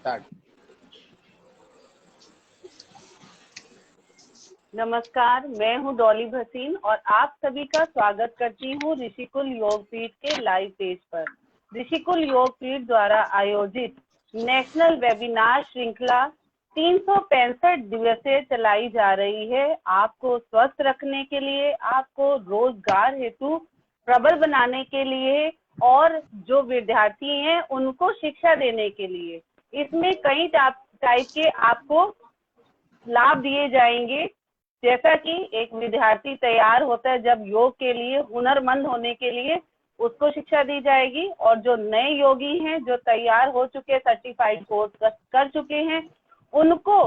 Start. नमस्कार, मैं हूं डॉली भसीन और आप सभी का स्वागत करती हूं ऋषिकुल योगपीठ के लाइव पेज पर। ऋषिकुल योगपीठ द्वारा आयोजित नेशनल वेबिनार श्रृंखला 365 दिवसीय चलाई जा रही है। आपको स्वस्थ रखने के लिए, आपको रोजगार हेतु प्रबल बनाने के लिए और जो विद्यार्थी हैं उनको शिक्षा देने के लिए। इसमें कई टाइप के आपको लाभ दिए जाएंगे। जैसा कि एक विद्यार्थी तैयार होता है जब योग के लिए, हुनरमंद होने के लिए, उसको शिक्षा दी जाएगी। और जो नए योगी हैं, जो तैयार हो चुके, सर्टिफाइड कोर्स कर चुके हैं, उनको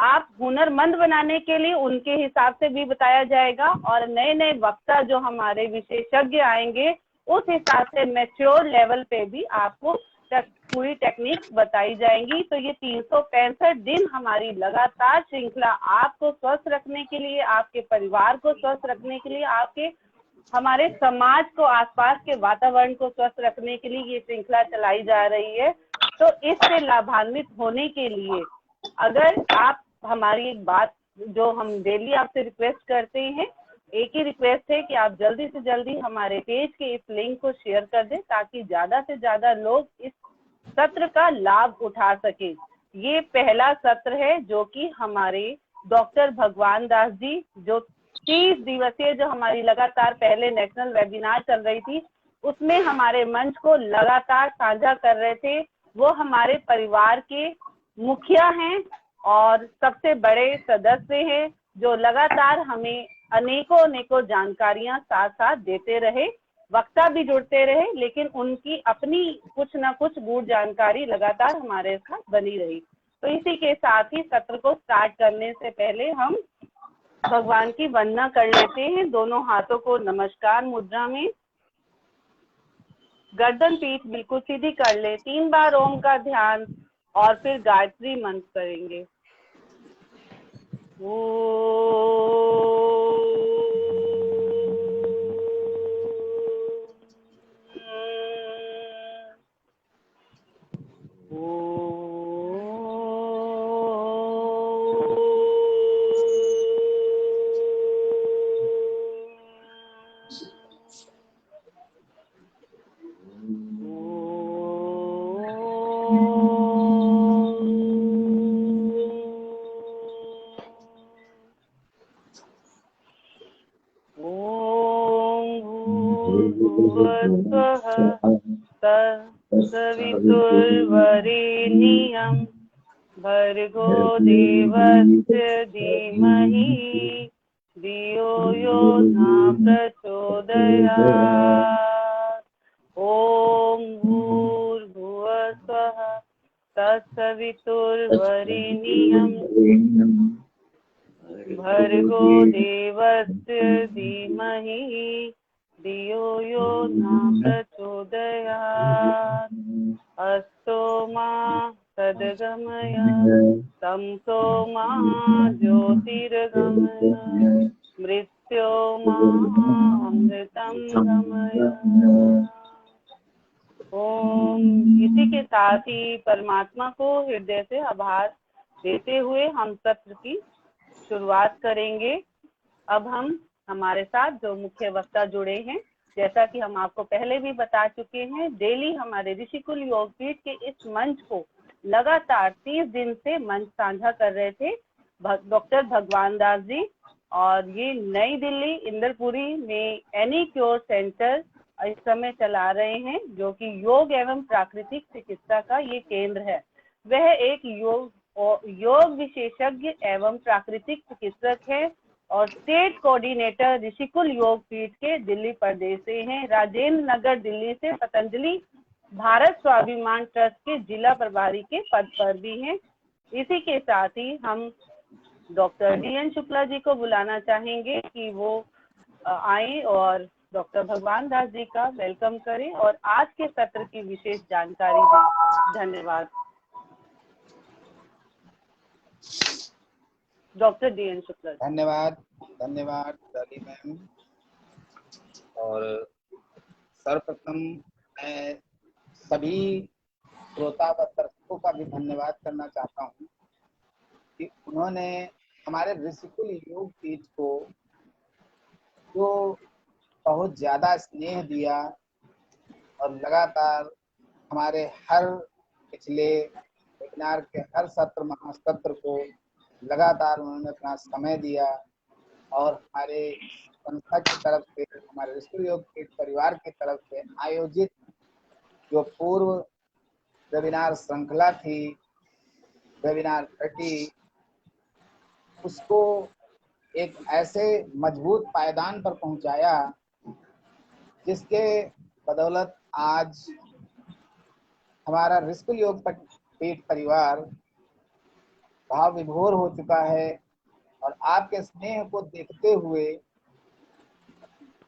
आप हुनरमंद बनाने के लिए उनके हिसाब से भी बताया जाएगा। और नए नए वक्ता जो हमारे विशेषज्ञ आएंगे, उस हिसाब से मैच्योर लेवल पे भी आपको पूरी टेक्निक बताई जाएंगी। तो ये 365 दिन हमारी लगातार श्रृंखला आपको स्वस्थ रखने के लिए, आपके परिवार को स्वस्थ रखने के लिए, आपके हमारे समाज को, आसपास के वातावरण को स्वस्थ रखने के लिए ये श्रृंखला चलाई जा रही है। तो इससे लाभान्वित होने के लिए अगर आप हमारी एक बात जो हम डेली आपसे रिक्वेस्ट करते हैं, एक ही रिक्वेस्ट है कि आप जल्दी से जल्दी हमारे पेज के इस लिंक को शेयर कर दें ताकि ज्यादा से ज्यादा लोग इस सत्र का लाभ उठा सके। ये पहला सत्र है जो कि हमारे डॉक्टर भगवान दास जी, जो 30 दिवसीय जो हमारी लगातार पहले नेशनल वेबिनार चल रही थी, उसमें हमारे मंच को लगातार साझा कर रहे थे। वो हमारे परिवार के मुखिया हैं और सबसे बड़े सदस्य हैं, जो लगातार हमें अनेकों जानकारियां साथ साथ देते रहे। वक्ता भी जुड़ते रहे, लेकिन उनकी अपनी कुछ ना कुछ गूढ़ जानकारी लगातार हमारे साथ बनी रही। तो इसी के साथ ही सत्र को स्टार्ट करने से पहले हम भगवान की वंदना कर लेते हैं। दोनों हाथों को नमस्कार मुद्रा में, गर्दन पीठ बिल्कुल सीधी कर ले, 3 बार ओम का ध्यान और फिर गायत्री मंत्र करेंगे। सवितुर्वरेण्यं भर्गो देवस्य धीमहि धियो यो न प्रचोदयात्। ॐ भूर्भुवः स्वः तत्सवितुर्वरेण्यं भर्गो देवस्य धीमहि धियो यो न प्रचोदयात्। अस्तो मा सद्गमय तमसो मा ज्योतिर्गमय मृत्यो मा अमृतं गमय। ओम। इसी के साथ ही परमात्मा को हृदय से आभार देते हुए हम सत्र की शुरुआत करेंगे। अब हम हमारे साथ जो मुख्य वक्ता जुड़े हैं, जैसा कि हम आपको पहले भी बता चुके हैं, डेली हमारे ऋषिकुल योगपीठ के इस मंच को लगातार 30 दिन से मंच साझा कर रहे थे डॉक्टर भगवान दास जी। और ये नई दिल्ली इंदरपुरी में एनी क्योर सेंटर इस समय चला रहे हैं, जो कि योग एवं प्राकृतिक चिकित्सा का ये केंद्र है। वह एक योग विशेषज्ञ एवं प्राकृतिक चिकित्सक है और स्टेट कोऑर्डिनेटर ऋषिकुल योगपीठ के दिल्ली प्रदेश से हैं। राजेंद्र नगर दिल्ली से पतंजलि भारत स्वाभिमान ट्रस्ट के जिला प्रभारी के पद पर भी हैं। इसी के साथ ही हम डॉक्टर DN शुक्ला जी को बुलाना चाहेंगे कि वो आए और डॉक्टर भगवान दास जी का वेलकम करें और आज के सत्र की विशेष जानकारी दें। धन्यवाद। Doctor DN Shukla. धन्यवाद डॉली मैम। और सर्वप्रथम मैं सभी श्रोता व दर्शकों का भी धन्यवाद करना चाहता हूँ कि उन्होंने हमारे ऋषिकुल योग पीठ को जो बहुत ज्यादा स्नेह दिया और लगातार हमारे हर पिछले वेबिनार के हर सत्र महासत्र को लगातार उन्होंने अपना समय दिया और हमारे संस्था की तरफ से, हमारे ऋषिकुल योग पीठ परिवार की तरफ से आयोजित जो पूर्व वेबिनार श्रृंखला थी, वेबिनार 30, उसको एक ऐसे मजबूत पायदान पर पहुंचाया जिसके बदौलत आज हमारा ऋषिकुल योग पीठ परिवार भाव विभोर हो चुका है और आपके स्नेह को देखते हुए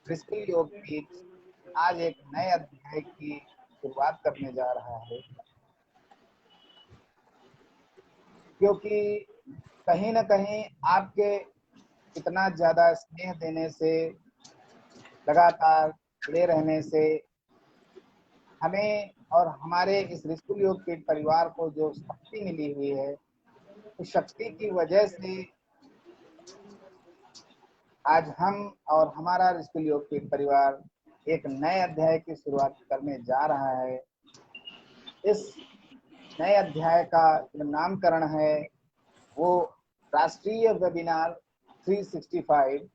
ऋषिकुल योग पीठ आज एक नए अध्याय की शुरुआत करने जा रहा है, क्योंकि कहीं न कहीं आपके इतना ज्यादा स्नेह देने से, लगातार जुड़े रहने से हमें और हमारे इस ऋषिकुल योग पीठ परिवार को जो शक्ति मिली हुई है, उस शक्ति की वजह से आज हम और हमारा ऋषिकुल योग पीठ परिवार एक नए अध्याय की शुरुआत करने जा रहा है। इस नए अध्याय का जो नामकरण है वो राष्ट्रीय वेबिनार 365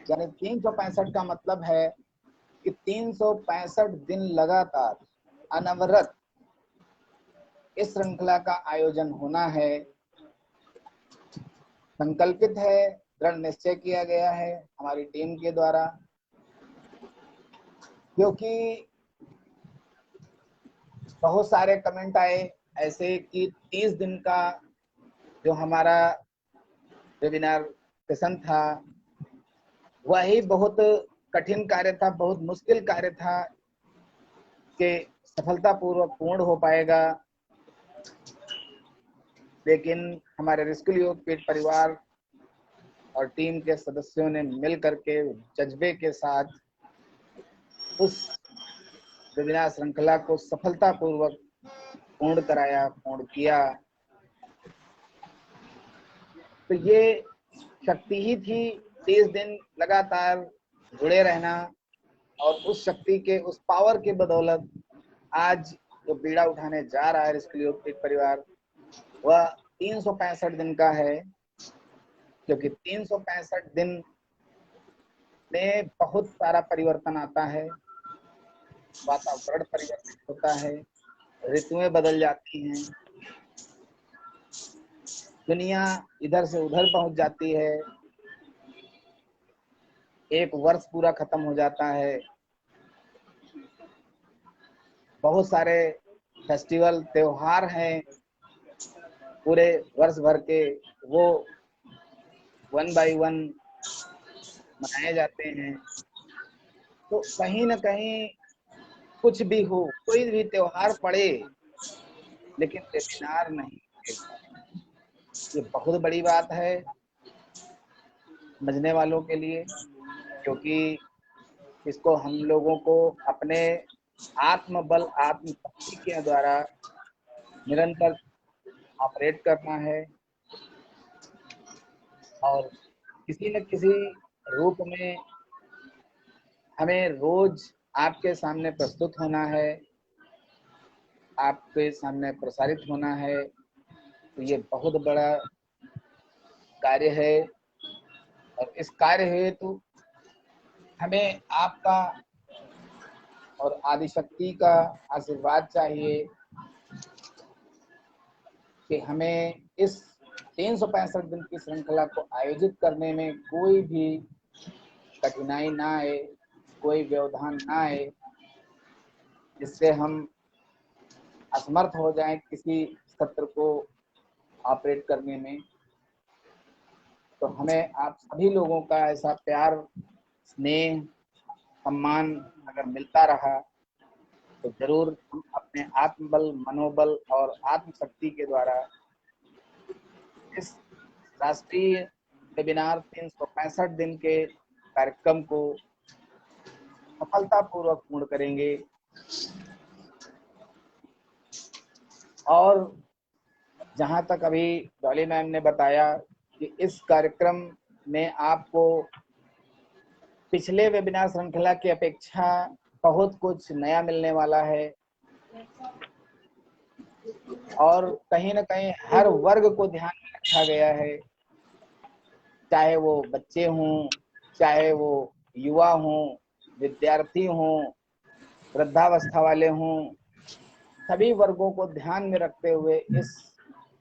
यानी 365 का मतलब है कि 365 दिन लगातार अनवरत इस श्रृंखला का आयोजन होना है। संकल्पित है, दृढ़ निश्चय किया गया है हमारी टीम के द्वारा, क्योंकि बहुत सारे कमेंट आए ऐसे कि 30 दिन का जो हमारा वेबिनार सेशन था वही बहुत कठिन कार्य था, बहुत मुश्किल कार्य था कि सफलतापूर्वक पूर्ण हो पाएगा, लेकिन हमारे ऋषिकुल योग पीठ परिवार और टीम के सदस्यों ने मिल करके जज्बे के साथ उस वेबिनार श्रृंखला को सफलतापूर्वक पूर्ण कराया, पूर्ण किया। तो ये शक्ति ही थी 30 दिन लगातार जुड़े रहना, और उस शक्ति के, उस पावर के बदौलत आज जो बीड़ा उठाने जा रहा है ऋषिकुल योग पीठ परिवार, वह 365 दिन का है, क्योंकि 365 दिन में बहुत सारा परिवर्तन आता है, वातावरण परिवर्तित होता है, ऋतुएं बदल जाती हैं, दुनिया इधर से उधर पहुंच जाती है, एक वर्ष पूरा खत्म हो जाता है, बहुत सारे फेस्टिवल त्योहार हैं पूरे वर्ष भर के, वो 1 बाय 1 मनाए जाते हैं। तो कहीं न कहीं कुछ भी हो, कोई भी त्योहार पड़े, लेकिन वेबिनार नहीं, ये बहुत बड़ी बात है समझने वालों के लिए, क्योंकि इसको हम लोगों को अपने आत्मबल, आत्मशक्ति के द्वारा निरंतर ऑपरेट करना है और किसी न किसी रूप में हमें रोज आपके सामने प्रस्तुत होना है, आपके सामने प्रसारित होना है। तो ये बहुत बड़ा कार्य है और इस कार्य हेतु हमें आपका और आदिशक्ति का आशीर्वाद चाहिए कि हमें इस 365 दिन की श्रृंखला को आयोजित करने में कोई भी कठिनाई ना आए, कोई व्यवधान ना आए, जिससे हम असमर्थ हो जाएं किसी सत्र को ऑपरेट करने में। तो हमें आप सभी लोगों का ऐसा प्यार, स्नेह, सम्मान अगर मिलता रहा तो जरूर हम अपने आत्मबल, मनोबल और आत्मशक्ति के द्वारा इस राष्ट्रीय वेबिनार 365 दिन के कार्यक्रम को सफलतापूर्वक पूर्ण करेंगे। और जहां तक अभी डॉली मैम ने बताया कि इस कार्यक्रम में आपको पिछले वेबिनार श्रृंखला की अपेक्षा बहुत कुछ नया मिलने वाला है और कहीं न कहीं हर वर्ग को ध्यान में रखा गया है, चाहे वो बच्चे हों, चाहे वो युवा हों, विद्यार्थी हों, वृद्धावस्था वाले हों, सभी वर्गों को ध्यान में रखते हुए इस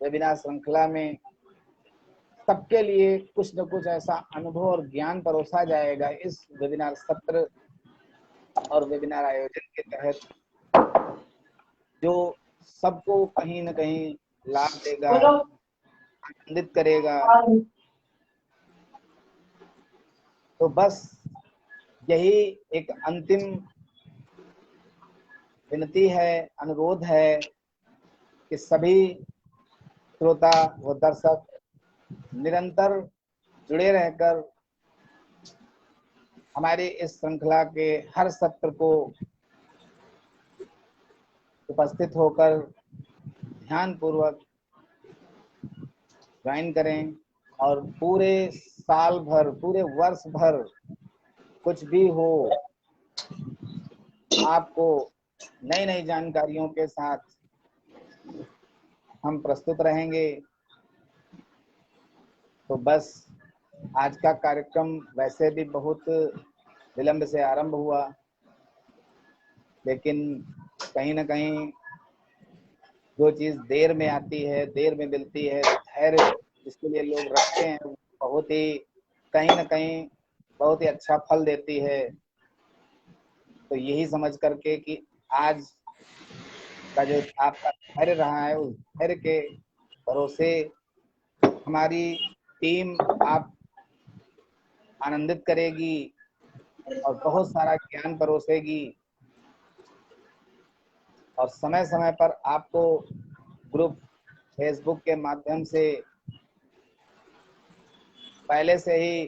वेबिनार श्रृंखला में सबके लिए कुछ न कुछ ऐसा अनुभव और ज्ञान परोसा जाएगा इस वेबिनार सत्र और वेबिनार आयोजन के तहत, जो सबको कहीं न कहीं लाभ देगा, आनंदित करेगा। तो बस यही एक अंतिम विनती है, अनुरोध है कि सभी श्रोता व दर्शक निरंतर जुड़े रहकर हमारे इस श्रृंखला के हर सत्र को उपस्थित होकर ध्यानपूर्वक ज्वाइन करें और पूरे साल भर, पूरे वर्ष भर कुछ भी हो, आपको नई नई जानकारियों के साथ हम प्रस्तुत रहेंगे। तो बस आज का कार्यक्रम वैसे भी बहुत विलंब से आरंभ हुआ, लेकिन कहीं न कहीं जो चीज़ देर में आती है, देर में मिलती है, धैर्य जिसके लिए लोग रखते हैं, बहुत ही कहीं न कहीं बहुत ही अच्छा फल देती है। तो यही समझ करके कि आज का जो आपका धैर्य रहा है, उस धैर्य के भरोसे हमारी टीम आप आनंदित करेगी और बहुत सारा ज्ञान परोसेगी और समय समय पर आपको ग्रुप फेसबुक के माध्यम से पहले से ही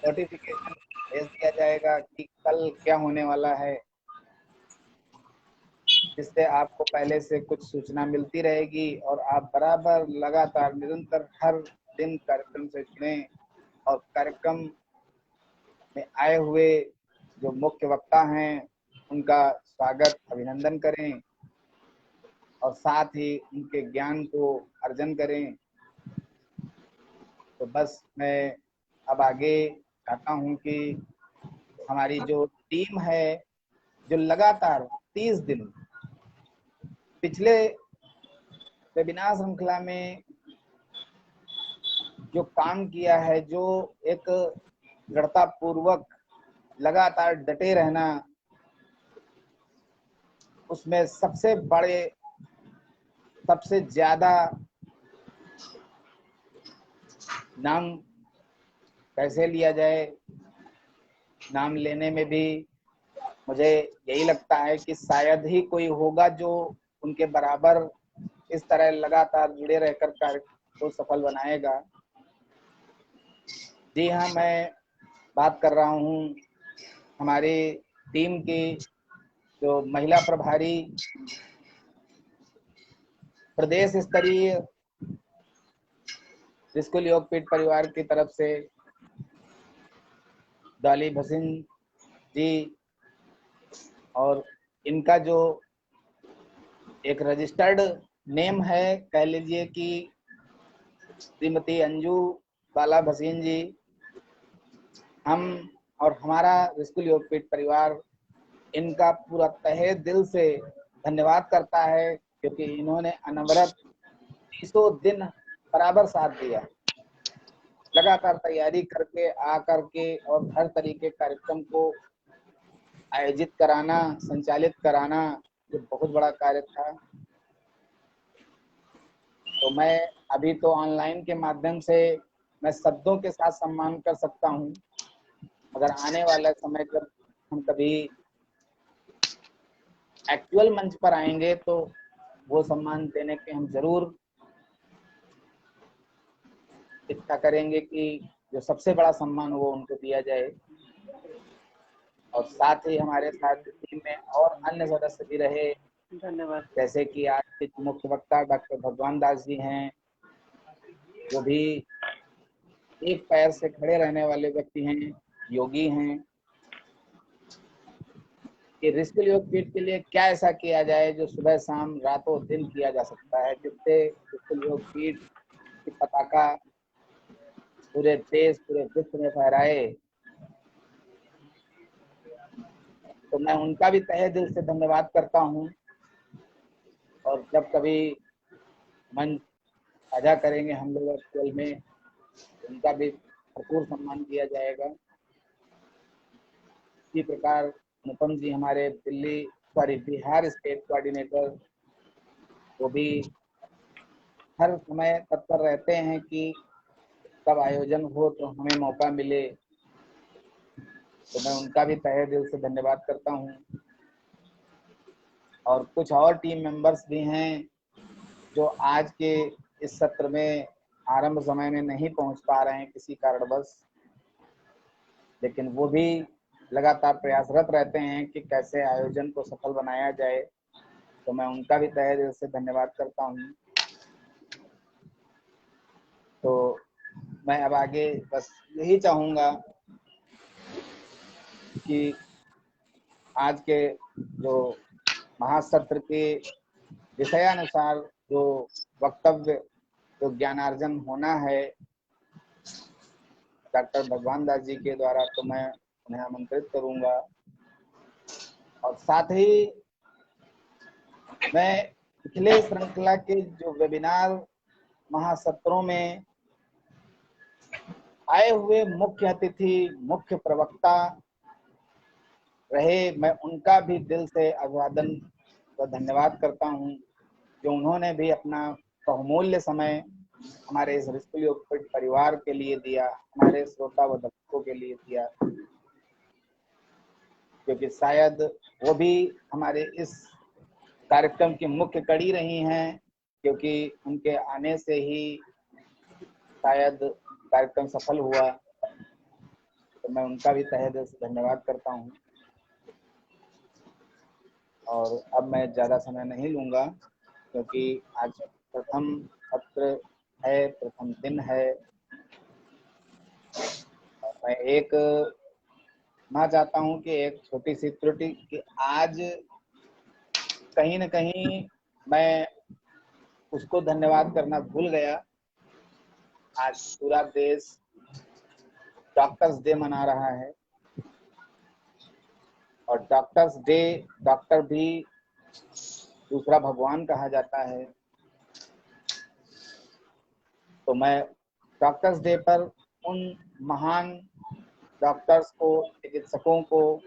नोटिफिकेशन भेज दिया जाएगा कि कल क्या होने वाला है, जिससे आपको पहले से कुछ सूचना मिलती रहेगी और आप बराबर लगातार निरंतर हर दिन कार्यक्रम से जुड़ें और कार्यक्रम में आए हुए जो मुख्य वक्ता हैं उनका स्वागत, अभिनंदन करें और साथ ही उनके ज्ञान को अर्जन करें। तो बस मैं अब आगे चाहता हूं कि हमारी जो टीम है, जो लगातार 30 दिन पिछले वेबिनार श्रृंखला में जो काम किया है, जो एक दृढ़तापूर्वक लगातार डटे रहना, उसमें सबसे बड़े, सबसे ज्यादा नाम कैसे लिया जाए, नाम लेने में भी मुझे यही लगता है कि शायद ही कोई होगा जो उनके बराबर इस तरह लगातार जुड़े रहकर कार्य को सफल बनाएगा। जी हाँ, मैं बात कर रहा हूँ हमारी टीम की जो महिला प्रभारी प्रदेश स्तरीय स्कूल योगपीठ परिवार की तरफ से डॉली भसीन जी, और इनका जो एक रजिस्टर्ड नेम है, कह लीजिए कि श्रीमती अंजू बाला भसीन जी, हम और हमारा स्कूल योगपीठ परिवार इनका पूरा तहे दिल से धन्यवाद करता है, क्योंकि इन्होंने अनवरत 30 दिन बराबर साथ दिया, लगातार तैयारी करके आकर के और हर तरीके कार्यक्रम को आयोजित कराना, संचालित कराना, ये बहुत बड़ा कार्य था। तो मैं अभी तो ऑनलाइन के माध्यम से मैं शब्दों के साथ सम्मान कर सकता हूँ, मगर आने वाला समय जब हम कभी एक्चुअल मंच पर आएंगे तो वो सम्मान देने के हम जरूर इच्छा करेंगे कि जो सबसे बड़ा सम्मान वो उनको दिया जाए। और साथ ही हमारे साथ टीम में और अन्य सदस्य भी रहे, धन्यवाद। जैसे कि आज के मुख्य वक्ता डॉक्टर भगवान दास जी हैं, वो भी एक पैर से खड़े रहने वाले व्यक्ति हैं, योगी हैं। कि ऋषिकुल योग पीठ के लिए क्या ऐसा किया जाए जो सुबह शाम रातों दिन किया जा सकता है, जिससे ऋषिकुल योग पीठ की पताका पूरे देश पूरे विश्व में फहराए। तो मैं उनका भी तहे दिल से धन्यवाद करता हूँ। और जब कभी मंच साझा करेंगे हम लोग वर्चुअल में, उनका भी भरपूर सम्मान किया जाएगा। इसी प्रकार अनुपम जी हमारे बिहार स्टेट कोऑर्डिनेटर, वो भी हर समय तत्पर रहते हैं कि कब आयोजन हो तो हमें मौका मिले। तो मैं उनका भी तहे दिल से धन्यवाद करता हूँ। और कुछ और टीम मेंबर्स भी हैं जो आज के इस सत्र में आरंभ समय में नहीं पहुंच पा रहे हैं किसी कारणवश, लेकिन वो भी लगातार प्रयासरत रहते हैं कि कैसे आयोजन को सफल बनाया जाए। तो मैं उनका भी तहे दिल से धन्यवाद करता हूँ। तो मैं अब आगे बस यही चाहूँगा कि आज के जो महासत्र के विषयानुसार जो वक्तव्य जो ज्ञानार्जन होना है डॉक्टर भगवान दास जी के द्वारा, तो मैं उन्हें आमंत्रित करूंगा। और साथ ही मैं पिछले श्रृंखला के जो वेबिनार महासत्रों में आए हुए मुख्य अतिथि मुख्य प्रवक्ता रहे, मैं उनका भी दिल से अभिवादन व धन्यवाद करता हूं, जो उन्होंने भी अपना बहुमूल्य समय हमारे इस ऋषिकुल योग पीठ परिवार के लिए दिया, हमारे श्रोता व दर्शकों के लिए दिया, क्योंकि शायद वो भी हमारे इस कार्यक्रम की मुख्य कड़ी रही हैं, क्योंकि उनके आने से ही शायद कार्यक्रम सफल हुआ। तो मैं उनका भी तहे दिल से धन्यवाद करता हूँ। और अब मैं ज़्यादा समय नहीं लूँगा, क्योंकि आज प्रथम सत्र है, प्रथम दिन है। मैं एक मैं चाहता हूँ कि एक छोटी सी त्रुटि कि आज कहीं न कहीं मैं उसको धन्यवाद करना भूल गया। आज पूरा देश डॉक्टर्स डे मना रहा है, और डॉक्टर्स डे, डॉक्टर भी दूसरा भगवान कहा जाता है। तो मैं डॉक्टर्स डे पर उन महान डॉक्टर्स को, चिकित्सकों को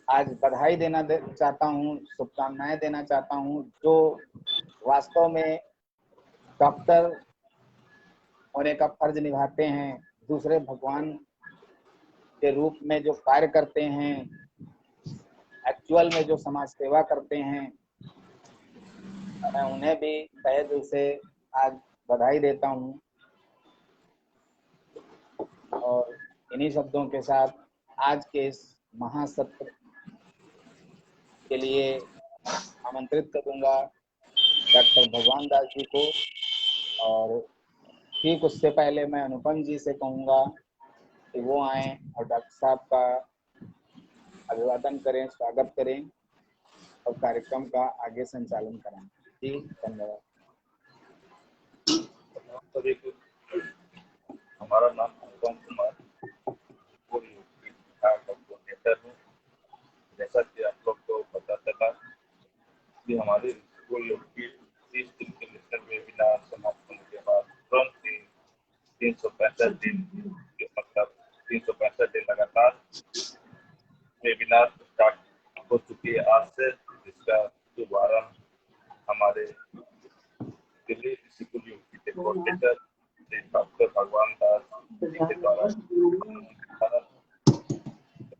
आज बधाई देना चाहता हूँ, शुभकामनाएं देना चाहता हूँ, जो वास्तव में डॉक्टर होने का फर्ज निभाते हैं, दूसरे भगवान के रूप में जो कार्य करते हैं, एक्चुअल में जो समाज सेवा करते हैं। मैं उन्हें भी तहे दिल से आज बधाई देता हूँ। और इन्हीं शब्दों के साथ आज के इस महासत्र के लिए आमंत्रित करूंगा डॉक्टर भगवान दास जी को। और ठीक उससे पहले मैं अनुपम जी से कहूँगा कि वो आए और डॉक्टर साहब का अभिवादन करें, स्वागत करें और कार्यक्रम का आगे संचालन कराएं। जी धन्यवाद। सभी को हमारा नाम अनुपम कुमार, कोऑर्डिनेटर हूँ। जैसा कि आप लोग को पता चला कि हमारे ऋषिकुल योग पीठ 30 दिन के नेशनल वेबिनार समाप्त होने के बाद तुरंत ही 365 दिन के मतलब 365 दिन लगातार वेबिनार स्टार्ट हो चुकी है आज से, जिसका शुभारंभ हमारे दिल्ली ऋषिकुल योग पीठ के कोऑर्डिनेटर डॉक्टर भगवान दास जी के द्वारा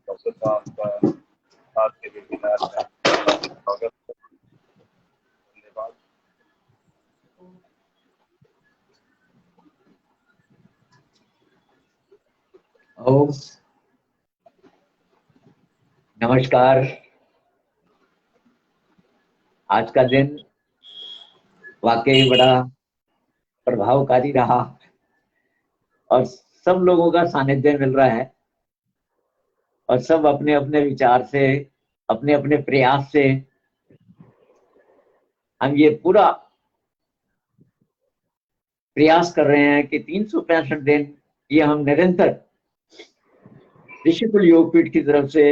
डॉक्टर साहब का आज के वेबिनार में स्वागत। धन्यवाद। नमस्कार आज का दिन वाकई बड़ा प्रभावकारी रहा और सब लोगों का सानिध्य मिल रहा है और सब अपने अपने विचार से, अपने अपने प्रयास से हम ये पूरा प्रयास कर रहे हैं कि 365 दिन ये हम निरंतर ऋषिकुल योगपीठ की तरफ से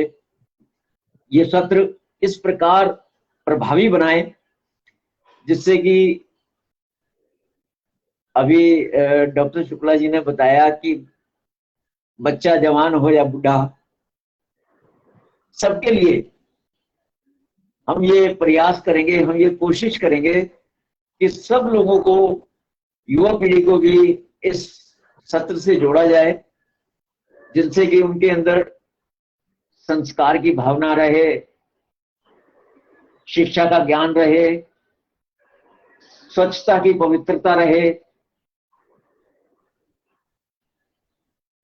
ये सत्र इस प्रकार प्रभावी बनाए जिससे कि अभी डॉक्टर शुक्ला जी ने बताया कि बच्चा जवान हो या बूढ़ा, सबके लिए हम ये प्रयास करेंगे, हम ये कोशिश करेंगे कि सब लोगों को, युवा पीढ़ी को भी इस सत्र से जोड़ा जाए, जिनसे कि उनके अंदर संस्कार की भावना रहे, शिक्षा का ज्ञान रहे, स्वच्छता की पवित्रता रहे।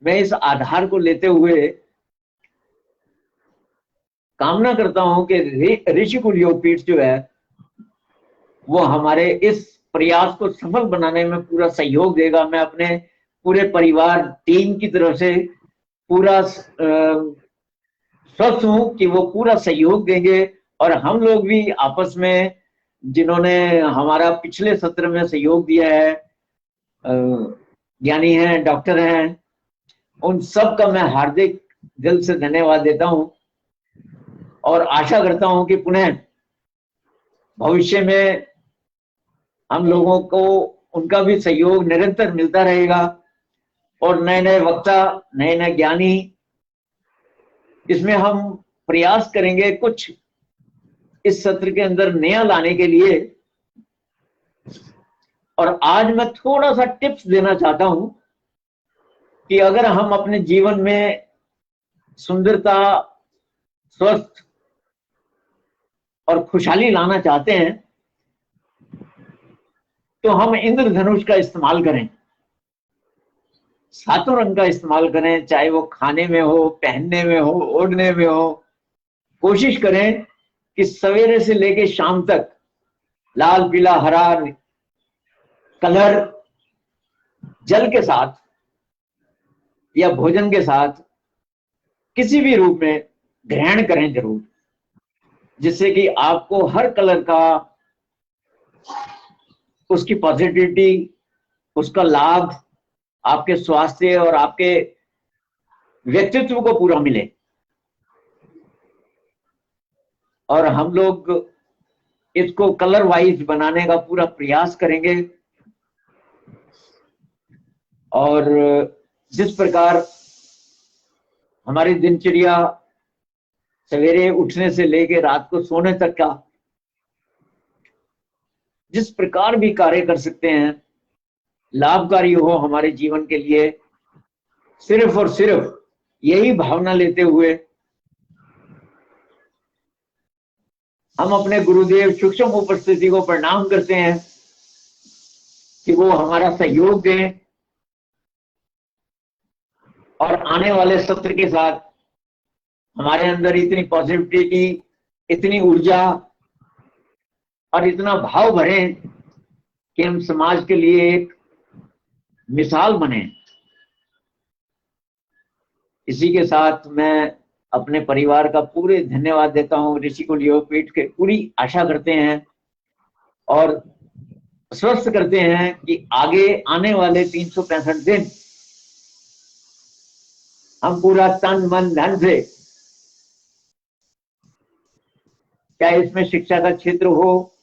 मैं इस आधार को लेते हुए कामना करता हूं कि ऋषिकुल योगपीठ जो है वो हमारे इस प्रयास को सफल बनाने में पूरा सहयोग देगा। मैं अपने पूरे परिवार टीम की तरफ से पूरा स्वस्थ हूं कि वो पूरा सहयोग देंगे और हम लोग भी आपस में, जिन्होंने हमारा पिछले सत्र में सहयोग दिया है, ज्ञानी हैं, डॉक्टर हैं, उन सब का मैं हार्दिक दिल से धन्यवाद देता हूं और आशा करता हूं कि पुनः भविष्य में हम लोगों को उनका भी सहयोग निरंतर मिलता रहेगा और नए नए वक्ता, नए नए ज्ञानी, इसमें हम प्रयास करेंगे कुछ इस सत्र के अंदर नया लाने के लिए। और आज मैं थोड़ा सा टिप्स देना चाहता हूं कि अगर हम अपने जीवन में सुंदरता, स्वस्थ और खुशहाली लाना चाहते हैं तो हम इंद्रधनुष का इस्तेमाल करें, 7 रंग का इस्तेमाल करें, चाहे वो खाने में हो, पहनने में हो, ओढ़ने में हो। कोशिश करें कि सवेरे से लेके शाम तक लाल, पीला, हरा कलर जल के साथ या भोजन के साथ किसी भी रूप में ग्रहण करें जरूर, जिससे कि आपको हर कलर का उसकी पॉजिटिविटी, उसका लाभ आपके स्वास्थ्य और आपके व्यक्तित्व को पूरा मिले। और हम लोग इसको कलर वाइज बनाने का पूरा प्रयास करेंगे और जिस प्रकार हमारी दिनचर्या सवेरे उठने से लेकर रात को सोने तक का जिस प्रकार भी कार्य कर सकते हैं, लाभकारी हो हमारे जीवन के लिए, सिर्फ और सिर्फ यही भावना लेते हुए हम अपने गुरुदेव सूक्ष्म उपस्थिति को प्रणाम करते हैं कि वो हमारा सहयोग दें और आने वाले सत्र के साथ हमारे अंदर इतनी पॉजिटिविटी, इतनी ऊर्जा और इतना भाव भरें कि हम समाज के लिए एक मिसाल बने। इसी के साथ मैं अपने परिवार का पूरे धन्यवाद देता हूं। ऋषिकुल योगपीठ के पूरी आशा करते हैं और स्वस्थ करते हैं कि आगे आने वाले 365 दिन हम पूरा तन मन धन से, चाहे इसमें शिक्षा का क्षेत्र हो,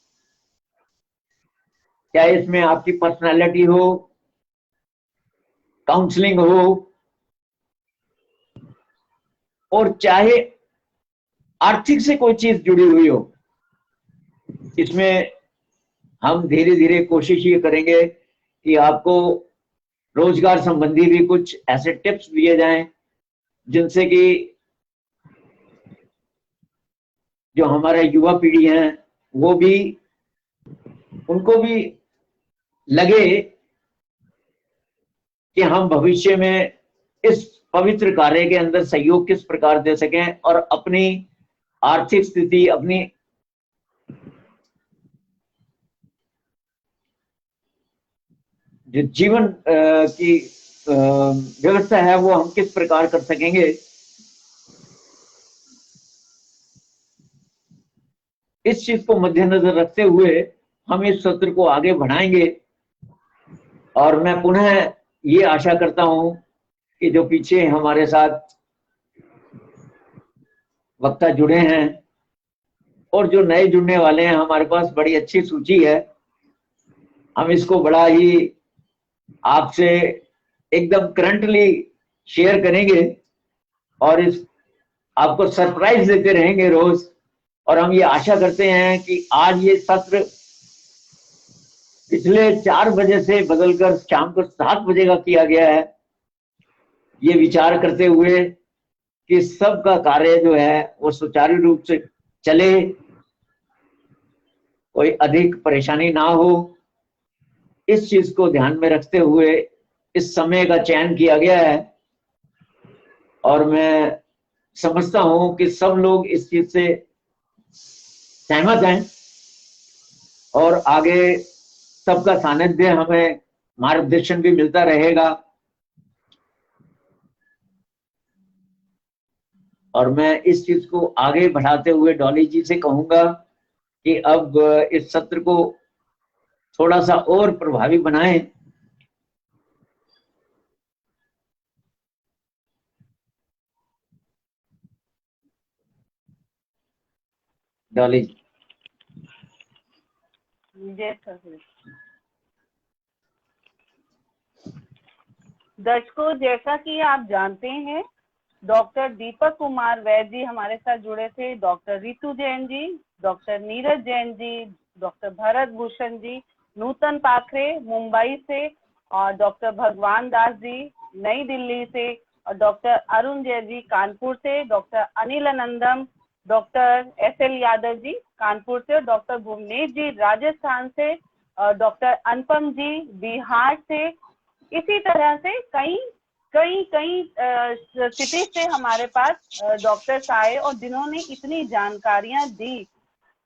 चाहे इसमें आपकी पर्सनालिटी हो, काउंसलिंग हो, और चाहे आर्थिक से कोई चीज जुड़ी हुई हो, इसमें हम धीरे धीरे कोशिश ये करेंगे कि आपको रोजगार संबंधी भी कुछ ऐसे टिप्स दिए जाएं जिनसे कि जो हमारा युवा पीढ़ी है वो भी, उनको भी लगे कि हम भविष्य में इस पवित्र कार्य के अंदर सहयोग किस प्रकार दे सकें और अपनी आर्थिक स्थिति, अपनी जो जीवन की व्यवस्था है वो हम किस प्रकार कर सकेंगे, इस चीज को मद्देनजर रखते हुए हम इस सत्र को आगे बढ़ाएंगे। और मैं पुनः ये आशा करता हूं कि जो पीछे हमारे साथ वक्ता जुड़े हैं और जो नए जुड़ने वाले हैं, हमारे पास बड़ी अच्छी सूची है। हम इसको बड़ा ही आपसे एकदम करंटली शेयर करेंगे और इस आपको सरप्राइज देते रहेंगे रोज। और हम ये आशा करते हैं कि आज ये सत्र पिछले 4 बजे से बदलकर शाम को 7 बजे का किया गया है, ये विचार करते हुए कि सबका कार्य जो है वो सुचारू रूप से चले, कोई अधिक परेशानी ना हो, इस चीज को ध्यान में रखते हुए इस समय का चयन किया गया है। और मैं समझता हूं कि सब लोग इस चीज से सहमत हैं और आगे सबका सानिध्य, हमें मार्गदर्शन भी मिलता रहेगा। और मैं इस चीज को आगे बढ़ाते हुए डॉली जी से कहूंगा कि अब इस सत्र को थोड़ा सा और प्रभावी बनाएं। डॉली जी। दर्शकों, जैसा कि आप जानते हैं, डॉक्टर दीपक कुमार वैद्य जी हमारे साथ जुड़े थे, doctor Ritu Jain ji, doctor Neeraj Jain ji, doctor Bharat Bhushan ji नूतन पाखरे मुंबई से, और डॉक्टर भगवान दास जी नई दिल्ली से, और डॉक्टर अरुण जैन जी कानपुर से, doctor Anil Nandam, doctor SL Yadav ji Kanpur से, डॉक्टर भुवनेश जी राजस्थान से, डॉक्टर अनुपम जी बिहार से। इसी तरह से कई सिटी से हमारे पास डॉक्टर्स आए और जिन्होंने इतनी जानकारियां दी।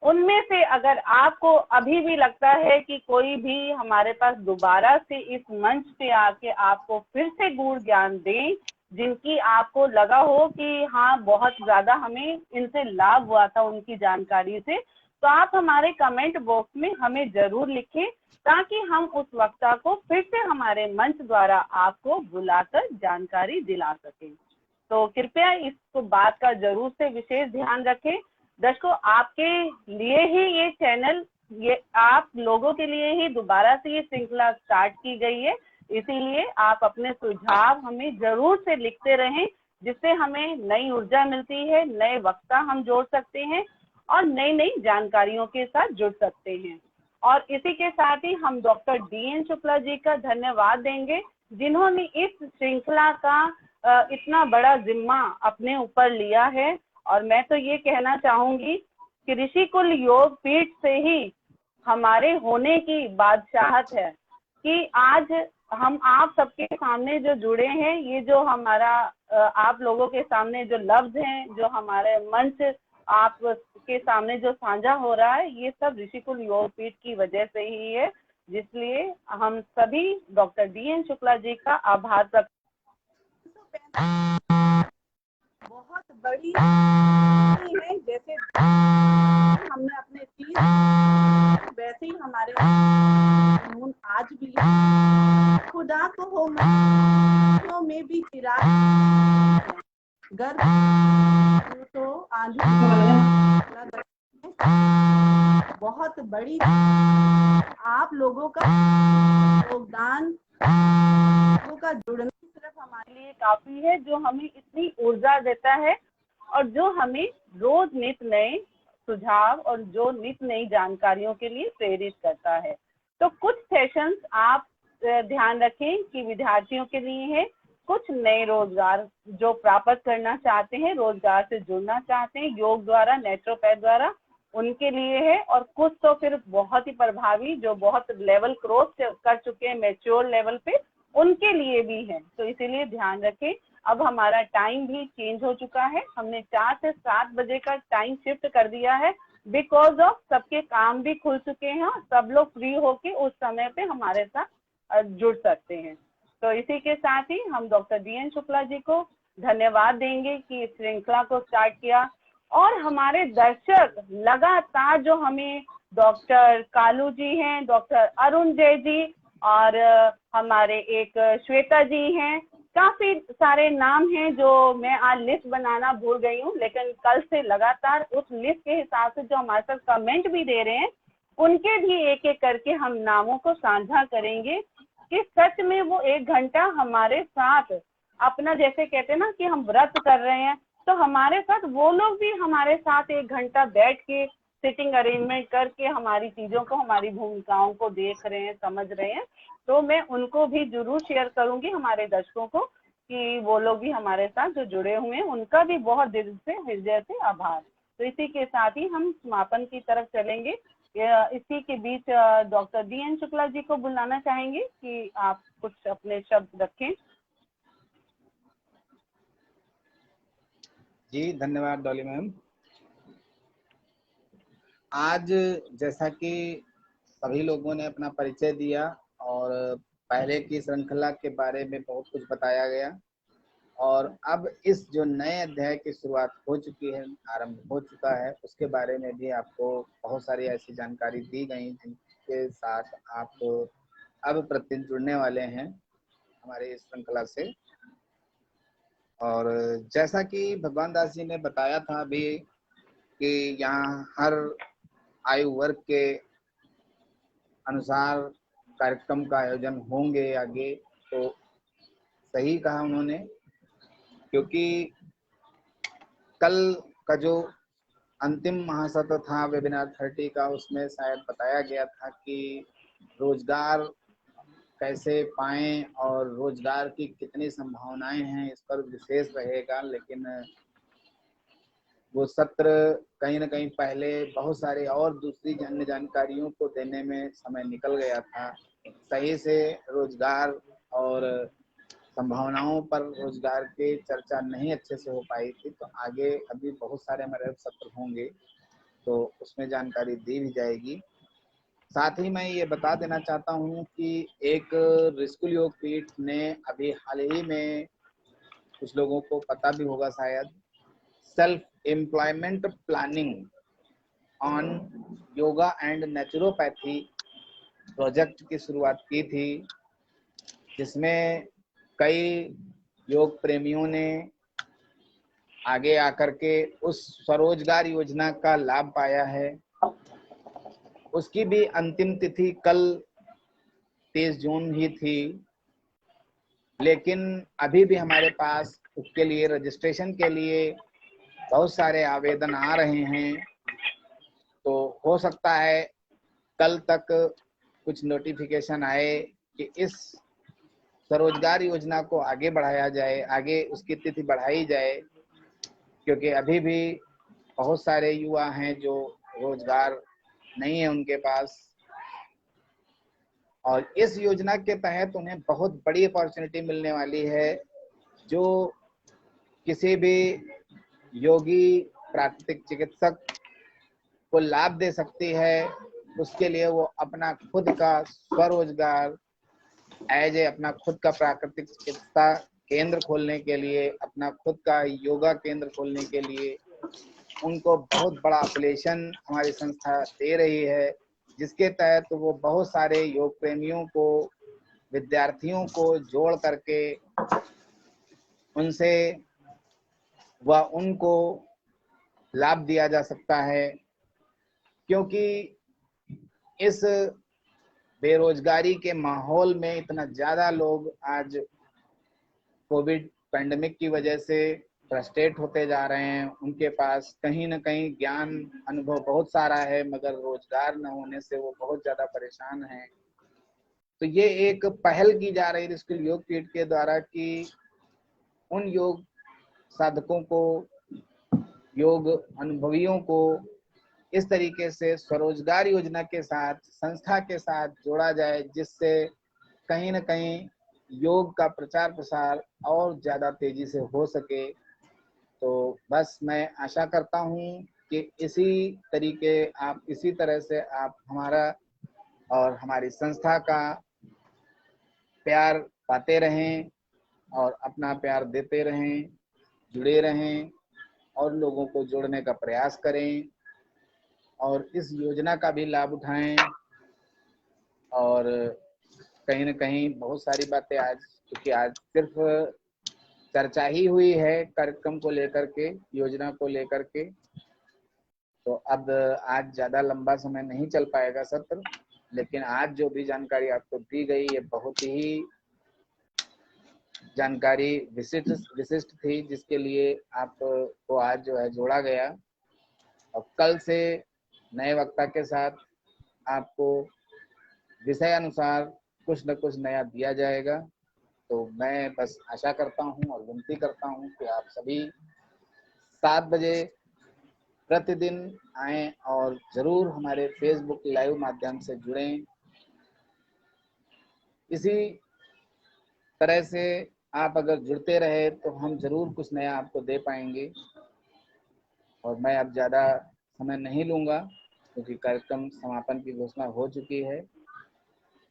उनमें से अगर आपको अभी भी लगता है कि कोई भी हमारे पास दोबारा से इस मंच पे आके आपको फिर से गूढ़ ज्ञान दें, जिनकी आपको लगा हो कि हाँ बहुत ज्यादा हमें इनसे लाभ हुआ था उनकी जानकारी से, तो आप हमारे कमेंट बॉक्स में हमें जरूर लिखें, ताकि हम उस वक्ता को फिर से हमारे मंच द्वारा आपको बुलाकर जानकारी दिला सकें। तो कृपया इस बात का जरूर से विशेष ध्यान रखें। दर्शकों, आपके लिए ही ये चैनल, ये आप लोगों के लिए ही दोबारा से ये श्रृंखला स्टार्ट की गई है, इसीलिए आप अपने सुझाव हमें जरूर से लिखते रहें, जिससे हमें नई ऊर्जा मिलती है, नए वक्ता हम जोड़ सकते हैं और नई नई जानकारियों के साथ जुड़ सकते हैं। और इसी के साथ ही हम डॉक्टर DN शुक्ला जी का धन्यवाद देंगे, जिन्होंने इस श्रृंखला का इतना बड़ा जिम्मा अपने ऊपर लिया है। और मैं तो ये कहना चाहूंगी कि ऋषिकुल योग पीठ से ही हमारे होने की बादशाहत है कि आज हम आप सबके सामने जो जुड़े हैं, ये जो हमारा आप लोगों के सामने जो लफ्ज हैं, जो हमारे मंच आप के सामने जो साझा हो रहा है, ये सब ऋषिकुल योग पीठ की वजह से ही है, जिसलिए हम सभी डॉक्टर DN शुक्ला जी का आभार प्रकट। बहुत बड़ी है, जैसे हमने अपने 30 वैसे ही हमारे आज भी खुदा को हो में भी चिराग गर्भ तो आंधी बहुत बड़ी आप लोगों का योगदान, लोगों का जुड़ना सिर्फ हमारे लिए काफी है, जो हमें इतनी ऊर्जा देता है और जो हमें रोज नित नए सुझाव और जो नित नई जानकारियों के लिए प्रेरित करता है। तो कुछ सेशंस आप ध्यान रखें कि विद्यार्थियों के लिए है, कुछ नए रोजगार जो प्राप्त करना चाहते हैं, रोजगार से जुड़ना चाहते हैं योग द्वारा, नेचुरोपैथ द्वारा, उनके लिए है, और कुछ तो फिर बहुत ही प्रभावी जो बहुत लेवल क्रॉस कर चुके हैं मैच्योर लेवल पे, उनके लिए भी है। तो इसीलिए ध्यान रखें। अब हमारा टाइम भी चेंज हो चुका है, हमने 4 से 7 बजे का टाइम शिफ्ट कर दिया है, बिकॉज ऑफ सबके काम भी खुल चुके हैं, सब लोग फ्री होके उस समय पे हमारे साथ जुड़ सकते हैं। तो इसी के साथ ही हम डॉक्टर DN शुक्ला जी को धन्यवाद देंगे कि इस श्रृंखला को स्टार्ट किया, और हमारे दर्शक लगातार जो हमें डॉक्टर कालू जी हैं, डॉक्टर अरुण जय जी, और हमारे एक श्वेता जी हैं, काफी सारे नाम हैं जो मैं आज लिस्ट बनाना भूल गई हूँ, लेकिन कल से लगातार उस लिस्ट के हिसाब से जो हमारे साथ कमेंट भी दे रहे हैं उनके भी एक एक करके हम नामों को साझा करेंगे कि सच में वो 1 घंटा हमारे साथ अपना, जैसे कहते हैं ना कि हम व्रत कर रहे हैं, तो हमारे साथ वो लोग भी हमारे साथ 1 घंटा बैठ के सिटिंग अरेंजमेंट करके हमारी चीजों को, हमारी भूमिकाओं को देख रहे हैं, समझ रहे हैं। तो मैं उनको भी जरूर शेयर करूंगी हमारे दर्शकों को कि वो लोग भी हमारे साथ जो जुड़े हुए हैं, उनका भी बहुत दिल से, हृदय से आभार। तो इसी के साथ ही हम समापन की तरफ चलेंगे। इसी के बीच डॉक्टर DN शुक्ला जी को बुलाना चाहेंगे कि आप कुछ अपने शब्द रखें। जी धन्यवाद डॉली मैम। आज जैसा कि सभी लोगों ने अपना परिचय दिया और पहले की श्रृंखला के बारे में बहुत कुछ बताया गया, और अब इस जो नए अध्याय की शुरुआत हो चुकी है, आरंभ हो चुका है, उसके बारे में भी आपको बहुत सारी ऐसी जानकारी दी गई जिनके साथ आप अब प्रतिदिन जुड़ने वाले हैं हमारे इस श्रृंखला से। और जैसा कि भगवान दास जी ने बताया था अभी कि यहाँ हर आयु वर्ग के अनुसार कार्यक्रम का आयोजन होंगे आगे, तो सही कहा उन्होंने, क्योंकि कल का जो अंतिम महासत्र था वेबिनार 30 का, उसमें शायद बताया गया था कि रोजगार कैसे पाएं और रोजगार की कितनी संभावनाएं हैं, इस पर विशेष रहेगा। लेकिन वो सत्र कहीं ना कहीं पहले बहुत सारे और दूसरी अन्य जानकारियों को देने में समय निकल गया था, सही से रोजगार और संभावनाओं पर रोजगार के चर्चा नहीं अच्छे से हो पाई थी। तो आगे अभी बहुत सारे हमारे सत्र होंगे, तो उसमें जानकारी दी भी जाएगी। साथ ही मैं ये बता देना चाहता हूँ कि एक ऋषिकुल योग पीठ ने अभी हाल ही में, कुछ लोगों को पता भी होगा शायद, self employment planning on yoga and naturopathy project की शुरुआत की थी, जिसमें कई योग प्रेमियों ने आगे आकर के उस स्वरोजगार योजना का लाभ पाया है। उसकी भी अंतिम तिथि कल 30 जून ही थी, लेकिन अभी भी हमारे पास उसके लिए रजिस्ट्रेशन के लिए बहुत सारे आवेदन आ रहे हैं। तो हो सकता है कल तक कुछ नोटिफिकेशन आए कि इस स्वरोजगार योजना को आगे बढ़ाया जाए, आगे उसकी तिथि बढ़ाई जाए, क्योंकि अभी भी बहुत सारे युवा हैं जो रोजगार नहीं है उनके पास, और इस योजना के तहत उन्हें बहुत बड़ी अपॉर्चुनिटी मिलने वाली है, जो किसी भी योगी प्राकृतिक चिकित्सक को लाभ दे सकती है। उसके लिए वो अपना खुद का स्वरोजगार अपना खुद का प्राकृतिक चिकित्सा केंद्र खोलने के लिए, अपना खुद का योगा केंद्र खोलने के लिए उनको बहुत बड़ा एप्लीकेशन हमारी संस्था दे रही है, जिसके तहत वो बहुत सारे योग प्रेमियों को, विद्यार्थियों को जोड़ करके उनसे उनको लाभ दिया जा सकता है। क्योंकि इस बेरोजगारी के माहौल में इतना ज्यादा लोग आज कोविड पैंडेमिक की वजह से फ्रस्ट्रेट होते जा रहे हैं, उनके पास कहीं ना कहीं ज्ञान अनुभव बहुत सारा है, मगर रोजगार न होने से वो बहुत ज्यादा परेशान हैं। तो ये एक पहल की जा रही है ऋषिकुल योग पीठ के द्वारा कि उन योग साधकों को, योग अनुभवियों को इस तरीके से स्वरोजगार योजना के साथ, संस्था के साथ जोड़ा जाए, जिससे कहीं ना कहीं योग का प्रचार प्रसार और ज्यादा तेजी से हो सके। तो बस मैं आशा करता हूँ कि इसी तरह से आप हमारा और हमारी संस्था का प्यार पाते रहें और अपना प्यार देते रहें, जुड़े रहें और लोगों को जोड़ने का प्रयास करें और इस योजना का भी लाभ उठाएं। और कहीं न कहीं बहुत सारी बातें आज, क्योंकि आज सिर्फ चर्चा ही हुई है कार्यक्रम को लेकर के, योजना को लेकर के, तो अब आज ज़्यादा लंबा समय नहीं चल पाएगा सत्र, लेकिन आज जो भी जानकारी आपको दी गई ये बहुत ही जानकारी विशिष्ट थी, जिसके लिए आपको आज जो है जोड़ा गया। और कल से नए वक्ता के साथ आपको विषय अनुसार कुछ न कुछ नया दिया जाएगा। तो मैं बस आशा करता हूं और विनती करता हूं कि आप सभी 7 बजे प्रतिदिन आएं और जरूर हमारे फेसबुक लाइव माध्यम से जुड़ें। इसी तरह से आप अगर जुड़ते रहे तो हम जरूर कुछ नया आपको दे पाएंगे। और मैं अब ज़्यादा समय नहीं लूँगा क्योंकि कार्यक्रम समापन की घोषणा हो चुकी है।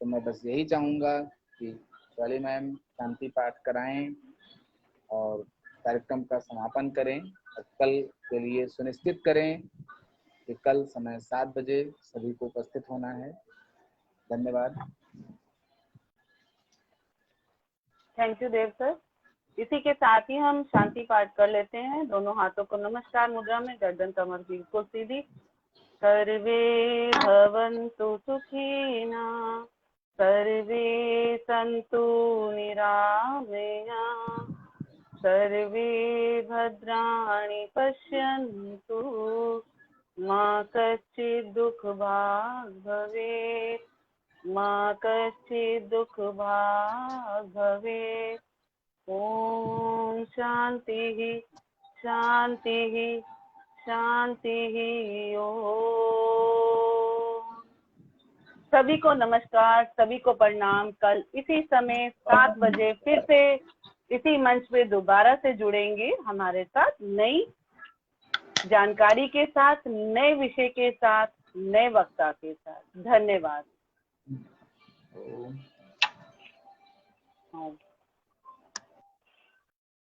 तो मैं बस यही चाहूँगा कि शिवाली मैम शांति पाठ कराएं और कार्यक्रम का समापन करें और कल के लिए सुनिश्चित करें कि कल समय 7 बजे सभी को उपस्थित होना है। धन्यवाद। Thank you Dev sir. इसी के साथ ही हम शांति पाठ कर लेते हैं। दोनों हाथों को नमस्कार मुद्रा में, गर्दन कमर बिल्कुल सीधी। सर्वे भवन्तु सुखिना, सर्वे सन्तु निरामया, सर्वे भद्राणि पश्यन्तु, मा कश्चित् दुःखभाग् भवेत्, मा कश्चित् दुःखभाग् भवेत्। ओम शांति शांति शांति। ओम। सभी को नमस्कार, सभी को प्रणाम। कल इसी समय 7 बजे फिर से इसी मंच पे दोबारा से जुड़ेंगे हमारे साथ, नई जानकारी के साथ, नए विषय के साथ, नए वक्ता के साथ। धन्यवाद।